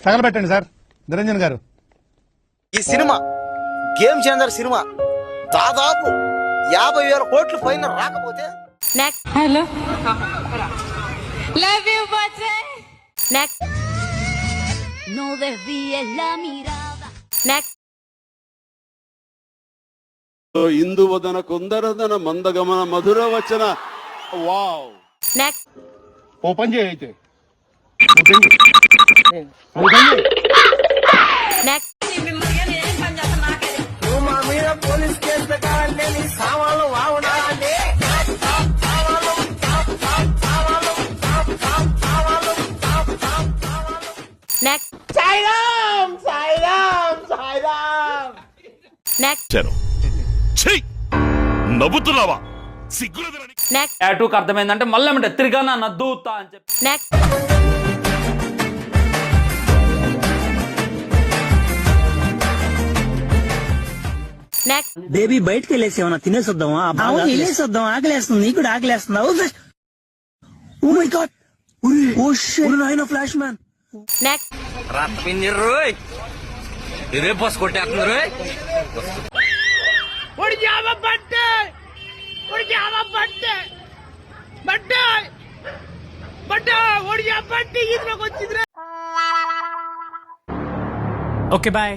తగలబెట్టండి sir Niranjan గారు. ఈ cinema game changer cinema దాదాపు 50,000 కోట్లు పైన రాకపోతే హలో లవ్ యూ బచ్చే next No desvíes la mirada. Next ఇందువదన కుందరదన మందగమన మధుర వచన. వావ్. నెక్స్ట్ ఓపెన్ చేయి అయితే. నెక్స్ట్ మా మీద పోలీస్ కేసు పెట్టాలంటే నీ సామాన్లు బాగుండాలండి. నెక్స్ట్ సాయిరామ్ సాయిరామ్ సాయిరామ్. నెక్స్ట్ నవ్వుతున్నావా? సిగ్గులేదని నెక్స్ట్ టాటూకి అర్థమైందంటే మళ్ళీ ఏమంటే తిరిగానా నద్దుతా అని చెప్పి. నెక్స్ట్ నెక్స్ట్ బేబీ బయటకు వెళ్ళేసి ఏమన్నా తినేసొద్దామా? వెళ్ళేసొద్దాం, ఆకలేస్తుంది. నీకు కూడా ఆకలేస్తుందా? Oh my God, oh shit, నాయనా ఫ్లాష్ మ్యాన్. నెక్స్ట్ ఇదే బస్ కొట్టేస్తున్నారు. Okay bye.